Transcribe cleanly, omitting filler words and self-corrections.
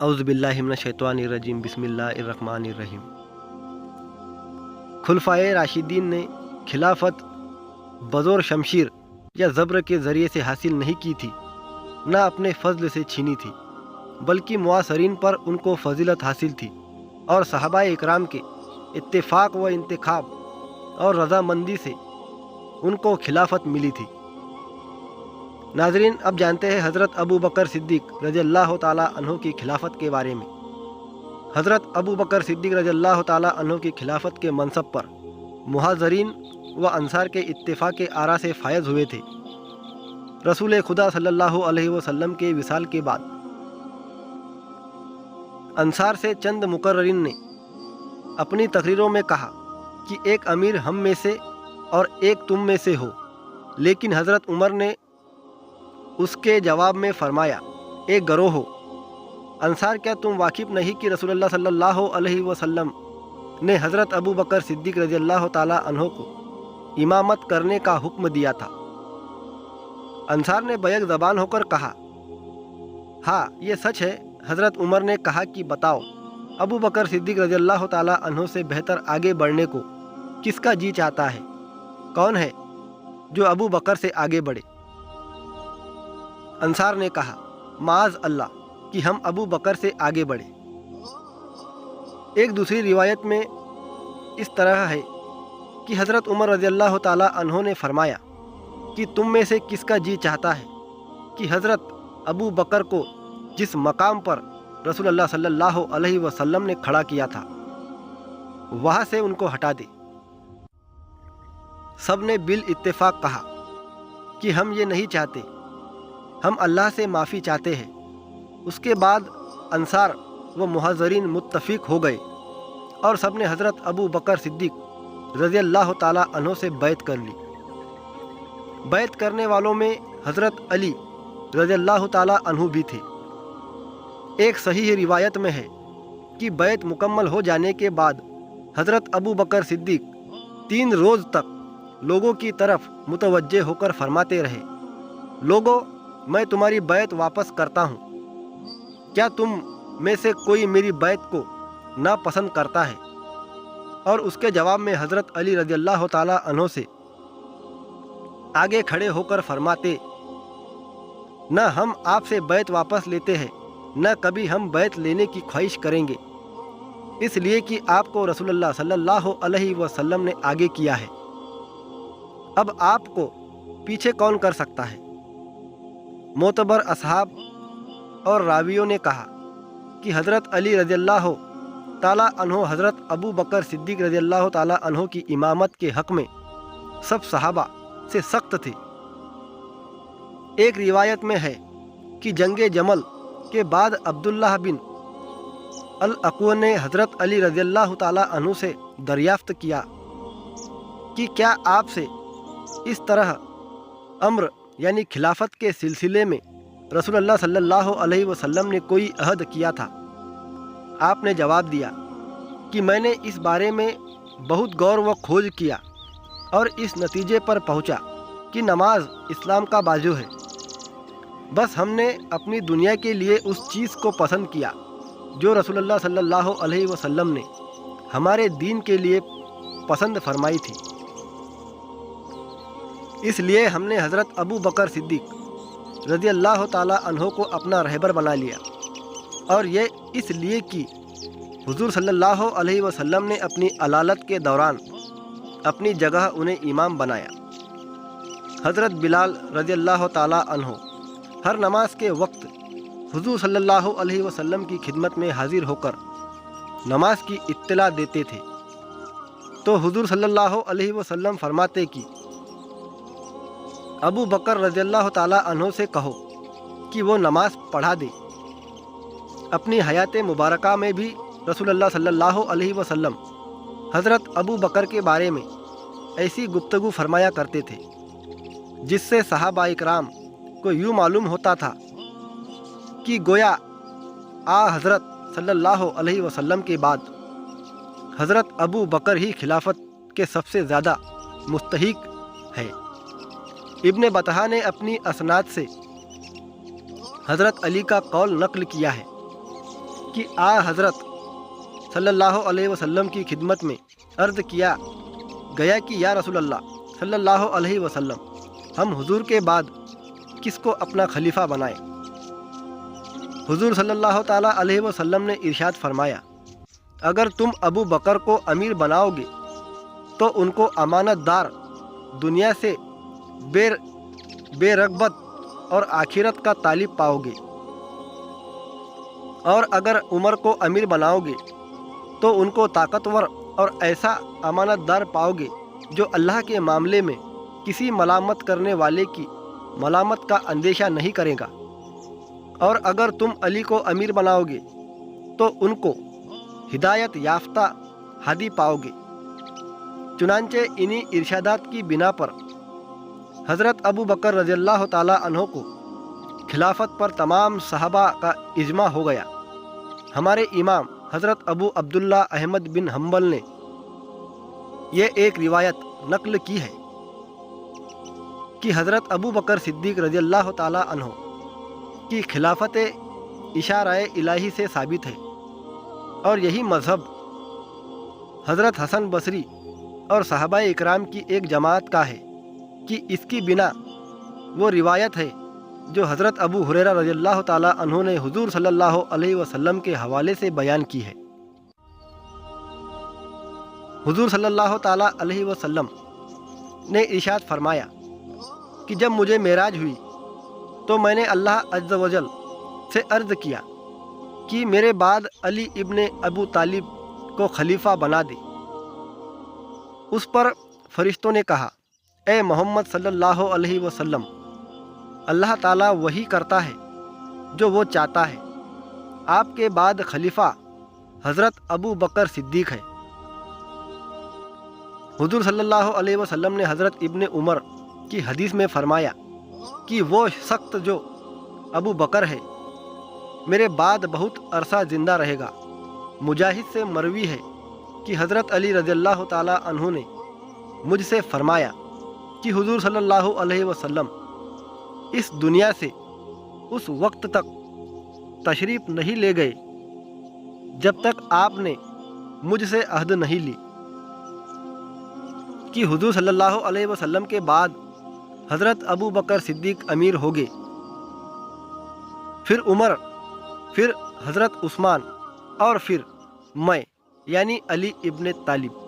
औज़ु बिल्लाहि मिनश शैतानिर रजीम बिस्मिल्लाहिर रहमानिर रहीम। खुलफाए राशिदीन ने खिलाफत बज़ोर शमशीर या ज़ब्र के ज़रिए से हासिल नहीं की थी, न अपने फ़ज़ल से छीनी थी, बल्कि मुआसरीन पर उनको फ़जीलत हासिल थी और सहाबाए इकराम के इत्तेफाक व इंतखाब और रज़ामंदी से उनको खिलाफत मिली थी। नाज़रीन, अब जानते हैं हज़रत अबू बकर सिद्दीक़ रज़ियल्लाहु ताला अन्हु की खिलाफत के बारे में। हज़रत अबू बकर सिद्दीक़ रज़ियल्लाहु ताला अन्हु की खिलाफत के मनसब पर मुहाजिरीन व अंसार के इत्तेफाक के आरा से फायज़ हुए थे। रसूल खुदा सल्लल्लाहु अलैहि वसल्लम के विसाल के बाद अंसार से चंद मुकर्ररीन ने अपनी तकरीरों में कहा कि एक अमीर हम में से और एक तुम में से हो, लेकिन हज़रत उमर ने उसके जवाब में फरमाया, एक गरोह हो अंसार, क्या तुम वाकिफ़ नहीं कि रसूलुल्लाह सल्लल्लाहु अलैहि वसल्लम ने हज़रत अबू बकर सिद्दीक़ रज़ियल्लाहु ताला अन्हु को इमामत करने का हुक्म दिया था। अंसार ने बैक ज़बान होकर कहा, हाँ ये सच है। हज़रत उमर ने कहा कि बताओ, अबू बकर सिद्दीक़ रज़ियल्लाहु ताला अन्हु से बेहतर आगे बढ़ने को किसका जी चाहता है? कौन है जो अबू बकर से आगे बढ़े? अंसार ने कहा, माज़ अल्लाह कि हम अबू बकर से आगे बढ़े। एक दूसरी रिवायत में इस तरह है कि हज़रत उमर रज़ियल्लाहु ताला अन्हु ने फरमाया कि तुम में से किसका जी चाहता है कि हज़रत अबू बकर को जिस मकाम पर रसूलुल्लाह सल्लल्लाहु अलैहि वसल्लम ने खड़ा किया था वहाँ से उनको हटा दे। सब ने बिल इत्तेफाक कहा कि हम ये नहीं चाहते, हम अल्लाह से माफ़ी चाहते हैं। उसके बाद अंसार व मुहाजिरीन मुत्तफ़िक हो गए और सब ने हज़रत अबू बकर सिद्दीक़ रज़ियल्लाहु ताला अन्हु से बैत कर ली। बैत करने वालों में हज़रत अली रज़ियल्लाहु ताला अन्हु भी थे। एक सही रिवायत में है कि बैत मुकम्मल हो जाने के बाद हज़रत अबू बकर सिद्दीक़ 3 रोज़ तक लोगों की तरफ मुतवज्जे होकर फरमाते रहे, लोगों, मैं तुम्हारी बैत वापस करता हूँ। क्या तुम में से कोई मेरी बैत को नापसंद करता है? और उसके जवाब में हज़रत अली रज़ियल्लाहु ताला अन्हु से आगे खड़े होकर फरमाते, न हम आपसे बैत वापस लेते हैं, न कभी हम बैत लेने की ख्वाहिश करेंगे, इसलिए कि आपको रसूलुल्लाह सल्लल्लाहु अलैहि वसल्लम ने आगे किया है। अब आपको पीछे कौन कर सकता है? मोतबर असहाब और रावियों ने कहा कि हज़रत अली रज़ियल्लाहु ताला अन्हु हज़रत अबू बकर सिद्दीक़ रज़ियल्लाहु ताला अन्हु की इमामत के हक़ में सब सहाबा से सख्त थे। एक रिवायत में है कि जंगे जमल के बाद अब्दुल्लाह बिन अल अक़वा ने हज़रत अली रज़ियल्लाहु ताला अन्हु से दरियाफ़्त किया कि क्या आपसे इस तरह अम्र यानी खिलाफत के सिलसिले में रसूलुल्लाह सल्लल्लाहु अलैहि वसल्लम ने कोई अहद किया था? आपने जवाब दिया कि मैंने इस बारे में बहुत गौर व खोज किया और इस नतीजे पर पहुंचा कि नमाज इस्लाम का बाजू है। बस हमने अपनी दुनिया के लिए उस चीज़ को पसंद किया जो रसूलुल्लाह सल्लल्लाहु अलैहि वसल्लम ने हमारे दीन के लिए पसंद फरमाई थी। इसलिए हमने हज़रत अबू बकर सिद्दीक़ रज़ियल्लाहु ताला अन्हु को अपना रहबर बना लिया, और ये इसलिए कि हुज़ूर सल्लल्लाहु अलैहि वसल्लम ने अपनी अलालत के दौरान अपनी जगह उन्हें इमाम बनाया। हज़रत बिलाल रज़ियल्लाहु ताला अन्हु हर नमाज के वक्त हुज़ूर सल्लल्लाहु अलैहि वसल्लम की खिदमत में हाजिर होकर नमाज की इत्तला देते थे। तो हुज़ूर सल्लल्लाहु अलैहि वसल्लम फरमाते कि अबू बकर रज़ियल्लाहु ताला अन्हु से कहो कि वो नमाज पढ़ा दे। अपनी हयात मुबारका में भी रसूलुल्लाह सल्लल्लाहु अलैहि वसल्लम हज़रत अबू बकर के बारे में ऐसी गुफ्तगू फरमाया करते थे जिससे सहाबा इकराम को यूँ मालूम होता था कि गोया हज़रत सल्लल्लाहु अलैहि वसल्लम के बाद हज़रत अबू बकर ही खिलाफत के सबसे ज़्यादा मुस्तहिक है। इब्न बतहा ने अपनी असनाद से हज़रत अली का कौल नक़ल किया है کہ آ حضرت صلی اللہ علیہ وسلم کی خدمت میں عرض کیا گیا کہ یا رسول اللہ صلی اللہ علیہ وسلم، ہم حضور کے بعد کس کو اپنا خلیفہ بنائیں؟ حضور صلی اللہ تعالیٰ علیہ وسلم نے ارشاد فرمایا، اگر تم ابو بکر کو امیر بناؤ گے تو ان کو امانت دار، دنیا سے بے رغبت اور آخرت کا طالب پاؤ گے، اور اگر عمر کو امیر بناؤ گے تو ان کو طاقتور اور ایسا امانت دار پاؤ گے جو اللہ کے معاملے میں کسی ملامت کرنے والے کی ملامت کا اندیشہ نہیں کرے گا، اور اگر تم علی کو امیر بناؤ گے تو ان کو ہدایت یافتہ ہادی پاؤ گے۔ چنانچہ انہی ارشادات کی بنا پر حضرت ابو بکر رضی اللہ تعالیٰ عنہ کو خلافت پر تمام صحابہ کا اجماع ہو گیا۔ ہمارے امام حضرت ابو عبداللہ احمد بن حنبل نے یہ ایک روایت نقل کی ہے کہ حضرت ابو بکر صدیق رضی اللہ تعالیٰ عنہ کی خلافت اشارہ الہی سے ثابت ہے، اور یہی مذہب حضرت حسن بصری اور صحابہ اکرام کی ایک جماعت کا ہے کہ اس کی بنا وہ روایت ہے جو حضرت ابو ہریرہ رضی اللہ تعالیٰ عنہ نے حضور صلی اللہ علیہ وسلم کے حوالے سے بیان کی ہے۔ حضور صلی اللہ تعالیٰ علیہ وسلم نے ارشاد فرمایا کہ جب مجھے معراج ہوئی تو میں نے اللہ عز و جل سے عرض کیا کہ میرے بعد علی ابن ابو طالب کو خلیفہ بنا دے۔ اس پر فرشتوں نے کہا، اے محمد صلی اللہ علیہ وسلم، اللہ تعالیٰ وہی کرتا ہے جو وہ چاہتا ہے، آپ کے بعد خلیفہ حضرت ابو بکر صدیق ہے۔ حضور صلی اللہ علیہ وسلم نے حضرت ابن عمر کی حدیث میں فرمایا کہ وہ شخص جو ابو بکر ہے میرے بعد بہت عرصہ زندہ رہے گا۔ مجاہد سے مروی ہے کہ حضرت علی رضی اللہ تعالیٰ عنہ نے مجھ سے فرمایا کہ حضور صلی اللہ علیہ وسلم اس دنیا سے اس وقت تک تشریف نہیں لے گئے جب تک آپ نے مجھ سے عہد نہیں لی کہ حضور صلی اللہ علیہ وسلم کے بعد حضرت ابو بکر صدیق امیر ہوگے، پھر عمر، پھر حضرت عثمان، اور پھر میں، یعنی علی ابن طالب۔